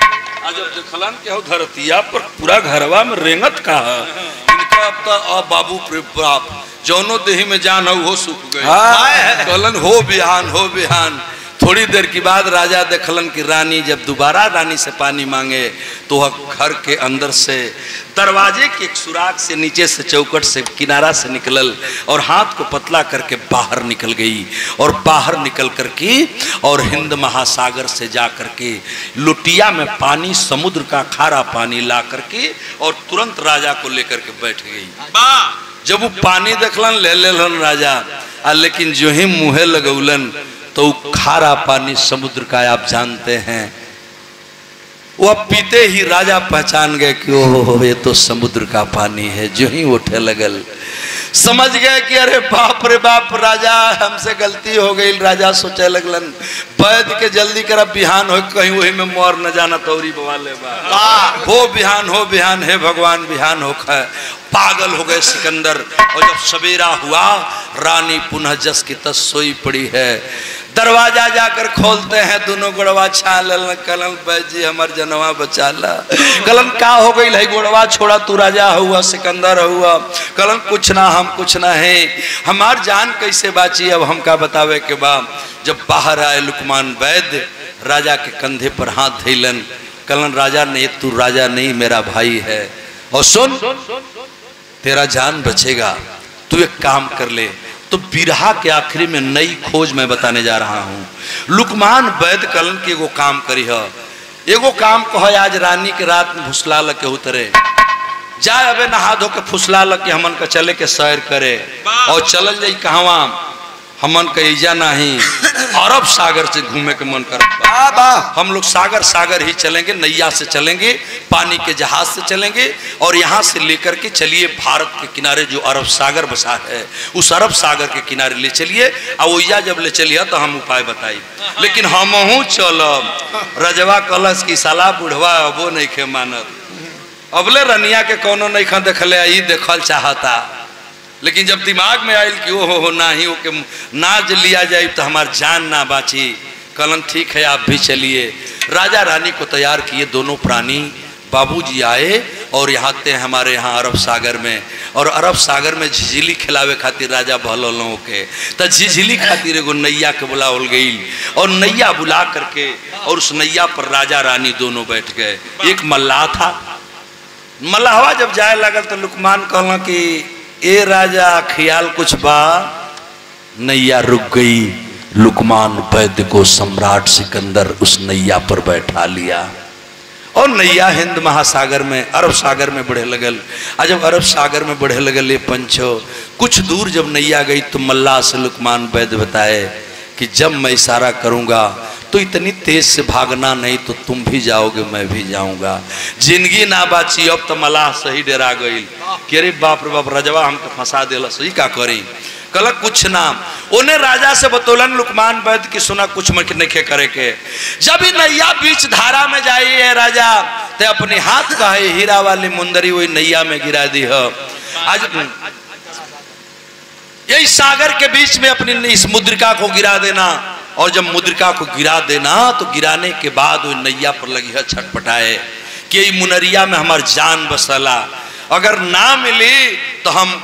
आज जब देखलन के धरतिया पर पूरा घरवा में रेंगत का है इनका अब तो बाबू बाप जौनो देही में जान हो सूख गए कहलन हो बिहान थोड़ी देर की बाद राजा देखलन कि रानी जब दोबारा रानी से पानी मांगे तो वह घर के अंदर से दरवाजे के एक सुराख से नीचे से चौकट से किनारा से निकलल और हाथ को पतला करके बाहर निकल गई और बाहर निकल करके और हिंद महासागर से जा करके लुटिया में पानी समुद्र का खारा पानी ला करके और तुरंत राजा को लेकर के बैठ गई जब वो पानी देखलन ले लेलन राजा लेकिन जो ही मुँहे लगौलन तो खारा पानी समुद्र का आप जानते हैं वो पीते ही राजा पहचान गए कि ओह ये तो समुद्र का पानी है जो ही उठे लगल समझ गए कि अरे बाप रे बाप राजा हमसे गलती हो गई राजा सोचे लगलन वैद के जल्दी कर बिहान हो कहीं वही में मोर न जाना तौरी बवाले हो बिहान हे भगवान बिहान हो पागल हो गए सिकंदर और जब सवेरा हुआ रानी पुनः जस की तस सोई पड़ी है दरवाजा जाकर खोलते हैं दोनों गोड़वा छाल कलम जी हमार जनवा बचा ला कलम का हो गई है गोड़वा छोड़ा तू राजा हुआ सिकंदर हुआ कलम कुछ ना हम कुछ ना है हमार जान कैसे बाची अब हम का बतावे के बाद जब बाहर आए लुकमान वैद्य राजा के कंधे पर हाथ धैलन कलन राजा ने तू राजा नहीं मेरा भाई है और सुन तेरा जान बचेगा तू एक काम कर ले तो बिरहा के आखिरी में नई खोज मैं बताने जा रहा हूं लुकमान वैद्य कलन के एगो काम करी है एगो काम कह आज रानी के रात में फुसला लके उतरे जाए अबे नहा धो के फुसला लके हमन का चले के सैर करे और चल जाई कहवा हमन का ईजा नहीं अरब सागर से घूमे के मन कर हम लोग सागर ही चलेंगे नैया से चलेंगे पानी के जहाज से चलेंगे और यहाँ से लेकर के चलिए भारत के किनारे जो अरब सागर बसा है उस अरब सागर के किनारे ले चलिए और वैया जब ले चलिए तो हम उपाय बताई लेकिन हम चलब रजवा कलश की साला बुढ़वा अबो नहीं खे मानत अबले रनिया के कोनो नहीं खा देखले आई देखल चाहता लेकिन जब दिमाग में आयल कि ओ हो ना ही ओके ना लिया जाए तो हमार जान ना बाची कलन ठीक है आप भी चलिए राजा रानी को तैयार किए दोनों प्राणी बाबूजी आए और यहाँ थे हमारे यहाँ अरब सागर में और अरब सागर में झिझिली खिलावे खातिर राजा भलों के तो झिझिली खातिर एगो नैया के बुलावल गई और नैया बुला करके और उस नैया पर राजा रानी दोनों बैठ गए एक मल्लाह था मल्लाहवा जब जाए लगल तो लुकमान कहला कि ए राजा ख्याल कुछ बा नैया रुक गई लुकमान वैद्य को सम्राट सिकंदर उस नैया पर बैठा लिया और नैया हिंद महासागर में अरब सागर में बढ़े लगल जब अरब सागर में बढ़े लगल ये पंचो कुछ दूर जब नैया गई तो मल्लाह से लुकमान वैद्य बताए कि जब मैं इशारा करूंगा तो इतनी तेज से भागना नहीं तो तुम भी जाओगे मैं भी जाऊंगा। जिंदगी ना बाची अब तो मलाह सही डरा गई कि अरे बाप रे बाप रजवा हमको फंसा दिला सही का करी। कल कुछ ना उन्हें राजा से बतौलन लुकमान वैद्य की सुना कुछ मत नहीं करे के। जब ही नैया बीच धारा में जाई है राजा ते अपने हाथ का है हीरा वाली मुंदरी वही नैया में गिरा दी है। आज यही सागर के बीच में अपनी इस मुद्रिका को गिरा देना और जब मुद्रिका को गिरा देना तो गिराने के बाद वो नैया पर लगी है छटपटाए कि मुनरिया में हमार जान बसला, अगर ना मिली तो हम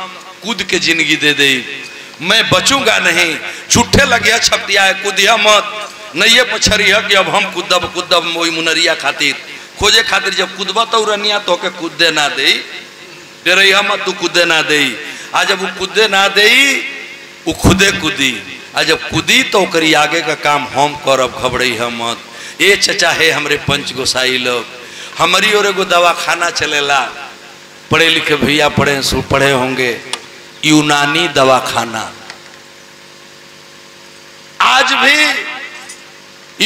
कूद के जिंदगी दे दे, मैं बचूंगा नहीं। छुट्टे लगे छपटिया है कूदिया मत नैये पछरी है कि अब हम कूदब वही मुनरिया खातिर खोजे खातिर जब कूदब तो रनिया तो के कूदे ना दे रही मत तू कूदे ना दे। आ जब वो कूदे ना दे वो खुदे कूदी, आ जब कूदी तो करी आगे का काम हम करब घबरई हम मत। ये चचा है हमरे पंच गोसाई लोग हमारी और एगो दवा खाना चलेला, पढ़े लिखे भैया पढ़े होंगे, यूनानी दवा खाना। आज भी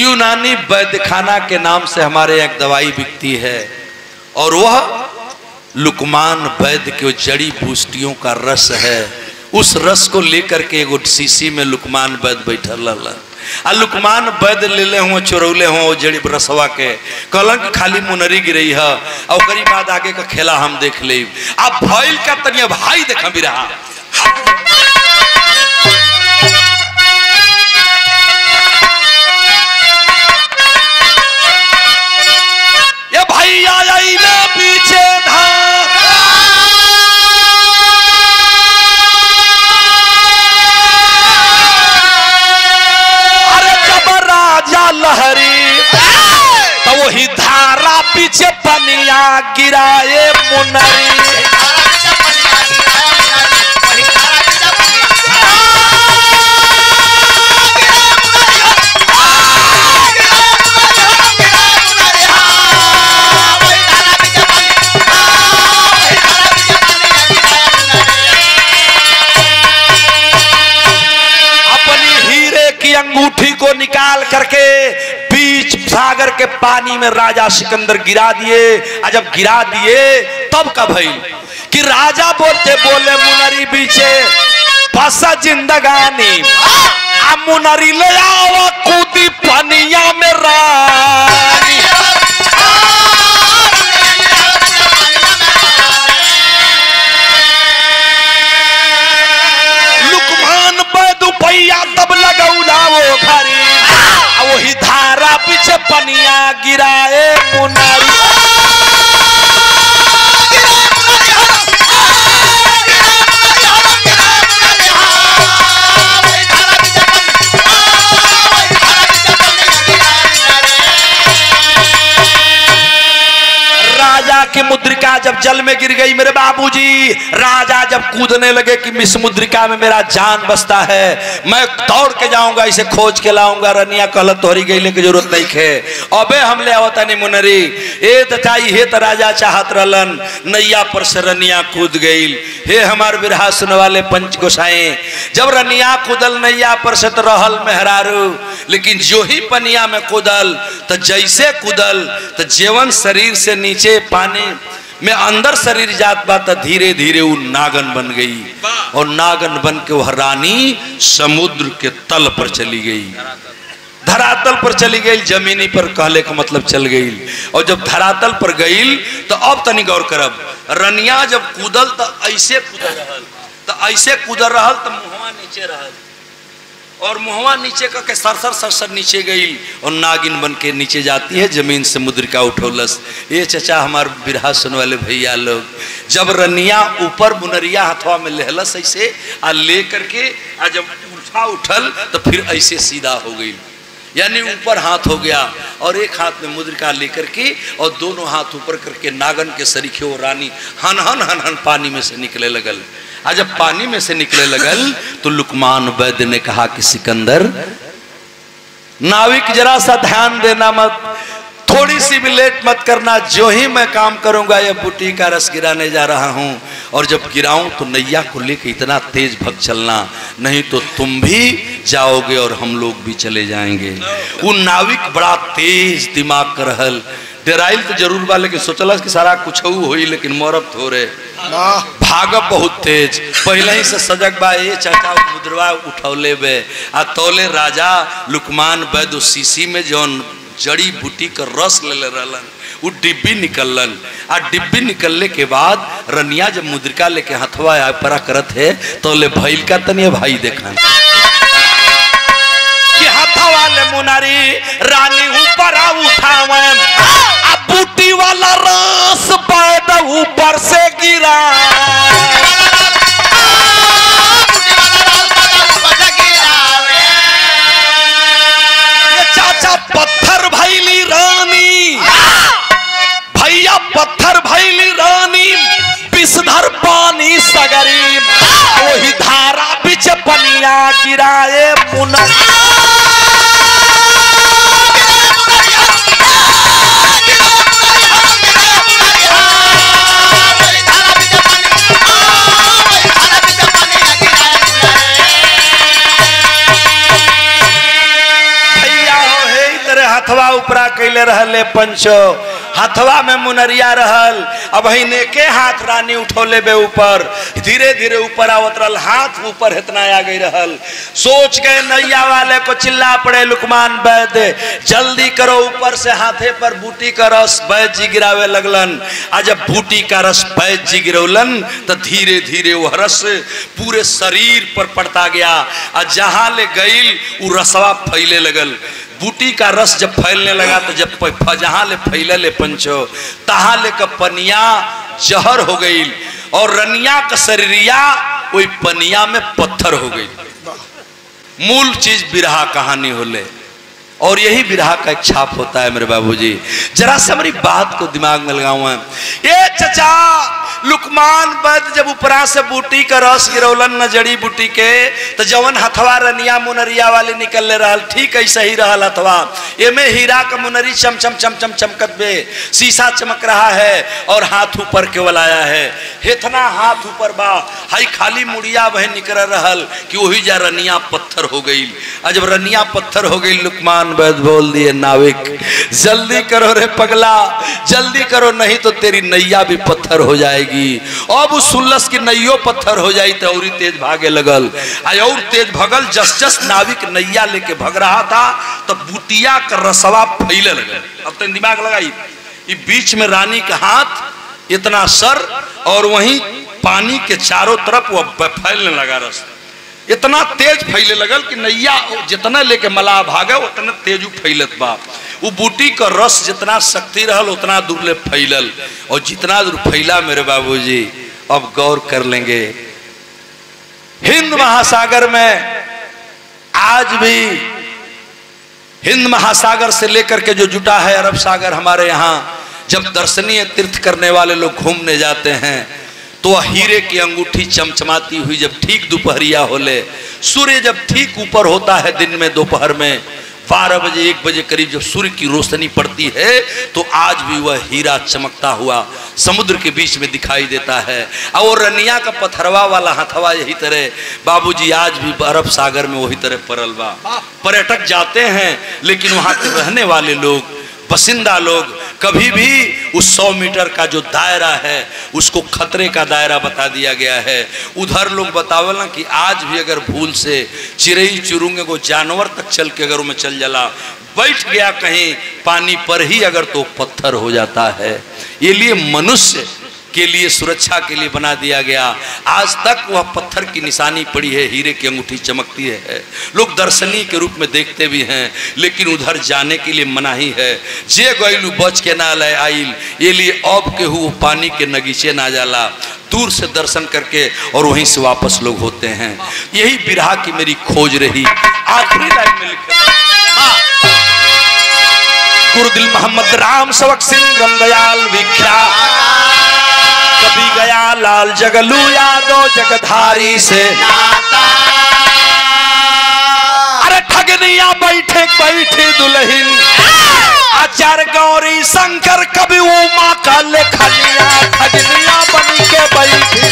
यूनानी वैद्य खाना के नाम से हमारे एक दवाई बिकती है और वह लुकमान वैद्य के जड़ी बूटियों का रस है। उस रस को लेकर के एगो शीशी में लुकमान वैद्य बैठल आ लुकमान वैद्य ले ले हुए चोरौले हुए जड़ी रसवा के कलंक खाली मुनरी गिरई है और करीब बाद आगे का खेला हम देख ले। अब भइल का तनिया भाई देखा भी रहा ये भाई आई ना पीछे लहरी तो वही धारा पीछे पनिया गिराए मुनरी। अपनी हीरे की अंगूठी को निकाल करके बीच सागर के पानी में राजा सिकंदर गिरा दिए। जब गिरा दिए तब का भइल कि राजा बोलते बोले मुनरी बीचे फंसा जिंदगानी आ मुनरी ले आओ कूदी पनिया में रानी। लुकमान वैद्य भैया तब लगौला वो घरी वही धारा पीछे पनिया गिराए मुनरी। राजा की मुद्रिका जब जल में गिर गई मेरे बाबूजी, राजा जब कूदने लगे कि इस मुद्रिका में मेरा जान बसता है, मैं दौड़ के जाऊंगा इसे खोज के लाऊंगा। रनिया कहल तोहरी गईले की जरूरत नहीं खे, अबे हमले आवता नहीं मुनरी ए तचाई हे त राजा चाहत रहलन नैया पर से रनिया कूद गई। हे हमार बिरहा सुन वाले पंच गोसाई, जब रनिया कूदल नैया पर से तो रहल मेहरारू, लेकिन जो ही पनिया में कूदल तो जैसे कूदल तो जीवन शरीर से नीचे पानी में अंदर शरीर जात बात धीरे धीरे वो नागन बन गई और नागन बन के वह रानी समुद्र के तल पर चली गई, धरातल पर चली गई, जमीनी पर कहले का मतलब चल गई। और जब धरातल पर गई तो अब तनी गौर करब, रनिया जब कूदल तो ऐसे कूदल रहल, तो ऐसे कूदल रहल तो मुहवा नीचे रहल और मुहवा नीचे करके सरसर नीचे गई और नागिन बन के नीचे जाती है, जमीन से मुद्रिका उठौलस। ये चचा हमार बिरहा सुन वाले भैया लोग, जब रनिया ऊपर मुनरिया हाथवा में लेहलस ऐसे आ ले करके आ जब उठा उठल तो फिर ऐसे सीधा हो गई, यानी ऊपर हाथ हो गया और एक हाथ में मुद्रिका लेकर के और दोनों हाथ ऊपर करके नागन के सरीखे वो रानी हन हन हन हन पानी में से निकले लगल। आज जब पानी में से निकले लगल तो लुकमान वैद्य ने कहा कि सिकंदर नाविक जरा सा ध्यान देना मत, थोड़ी सी भी लेट मत करना, जो ही मैं काम करूंगा ये बूटी का रस गिराने जा रहा हूं, और जब गिराऊं तो नैया को लेकर इतना तेज भग चलना, नहीं तो तुम भी जाओगे और हम लोग भी चले जाएंगे। वो नाविक बड़ा तेज दिमाग कर रहल, डेराइल तो जरूर बा, लेकिन सोचल कि सारा कुछ हुई, लेकिन मरब थोड़े, भागब बहुत तेज, पहले ही से सजग बा। ये चाचा मुद्रवा उठौले बे आ तौले राजा लुकमान वैद शीशी में जौन जड़ी बूटी का रस ले रहलन, वो डिब्बी निकलन, आ डिब्बी निकलने के बाद रनिया जब मुद्रिका लेके हथवा परा करत है तो ले भइल का तनिए भाई देखा कि हथवा ले मुनारी रानी ऊपर उठावन, आ बूटी वाला रस पैद ऊपर से गिरा। पत्थर भैली रानी, भैया पत्थर भैली रानी, विषधर पानी सगरी, वही धारा बिच पनिया गिराए मुना। हथवा उपरा कैले रहले पंचो, हथवा में मुनरिया रहल, अब ने के हाथ रानी उठौले बे ऊपर, धीरे धीरे ऊपर आवत रहल, हाथ ऊपर इतना आ गई रहल। सोच गए नैया वाले को चिल्ला पड़े लुकमान वैद, जल्दी करो ऊपर से हाथे पर बूटी का रस वैद जी गिरावे लगलन। आज जब बूटी का रस वैद जी गिरौलन तो धीरे धीरे वो रस पूरे शरीर पर पड़ता गया, और जहां ले गई वो रसवा फैले लगल। बूटी का रस जब फैलने लगा तो जब जहां ले फैले ले पंचो, तहां ले का पनिया जहर हो गई, और रनिया का शरीरिया वही पनिया में पत्थर हो गई। मूल चीज बिरहा कहानी होले, और यही बिरहा का एक छाप होता है मेरे बाबूजी। जरा से हमारी बात को दिमाग में लगाऊं, ये चचा लुकमान वैद जब ऊपरा से बूटी का रस गिरौलन न जड़ी बूटी के, तो जवन हथवा रनिया मुनरिया वाली निकल ले रहल, ठीक ऐसे ही रहल हथवा, एमे हीरा का मुनरी चम चम चम चम चमकत बे, शीशा चमक रहा है, और हाथ ऊपर केवल आया है, इतना हाथ ऊपर बा, हाई खाली मुड़िया वह निकल रहल कि वही जा रनिया पत्थर हो गई। और जब रनिया पत्थर हो गई, लुकमान वैद बोल दिए नाविक जल्दी करो रे पगला, जल्दी करो, नहीं तो तेरी नैया भी पत्थर हो जाएगी। अब उस सुल्लस की नैयो पत्थर हो जाई तो और तेज भागे लगल, और तेज भगल। जस जस नाविक नैया लेके भग रहा था तो बूटिया का रसवा फैले लगल। अब तो दिमाग लगाई, ये बीच में रानी का हाथ, इतना सर, और वहीं पानी के चारों तरफ वो फैलने लगा रस, इतना तेज फैले लगल कि नैया जितना लेके मलाह भागे उतना तेज फैलत बा। वो बूटी का रस जितना शक्ति रहल उतना दूर ले फैलल, और जितना दूर फैला मेरे बाबूजी, अब गौर कर लेंगे, हिंद महासागर में आज भी, हिंद महासागर से लेकर के जो जुटा है अरब सागर, हमारे यहाँ जब दर्शनीय तीर्थ करने वाले लोग घूमने जाते हैं तो हीरे की अंगूठी चमचमाती हुई जब ठीक दोपहरिया होले, सूर्य जब ठीक ऊपर होता है दिन में, दोपहर में 12 बजे 1 बजे करीब जब सूर्य की रोशनी पड़ती है, तो आज भी वह हीरा चमकता हुआ समुद्र के बीच में दिखाई देता है। और रनिया का पत्थरवा वाला हथवा यही तरह बाबूजी आज भी अरब सागर में वही तरह परल बा। पर्यटक जाते हैं, लेकिन वहां के रहने वाले लोग, बसिंदा लोग, कभी भी उस 100 मीटर का जो दायरा है उसको खतरे का दायरा बता दिया गया है। उधर लोग बतावला कि आज भी अगर भूल से चिड़ई चुरुंगे को जानवर तक चल के अगर उनमें चल जाला, बैठ गया कहीं पानी पर ही अगर, तो पत्थर हो जाता है। ये लिए मनुष्य के लिए सुरक्षा के लिए बना दिया गया। आज तक वह पत्थर की निशानी पड़ी है, हीरे की अंगूठी चमकती है, लोग दर्शनीय के रूप में देखते भी हैं, लेकिन उधर जाने के लिए मनाही है। जे गैलू बच के ना ले आइल, ये लिए अब के हु पानी के नगीचे ना जाला, दूर से दर्शन करके और वहीं से वापस लोग होते हैं। यही बिरहा की मेरी खोज रही। आखिरी लाइन में लिखा गुरुदिल मोहम्मद राम सेवक सिंह रमदयाल विख्यात, कभी गया लाल जगलू यादव जगधारी से नाता, अरे ठगनिया बैठे बैठे दुल्हन, आज चार गौरी शंकर कभी उमा का लेखनिया खजनिया बन के बैठी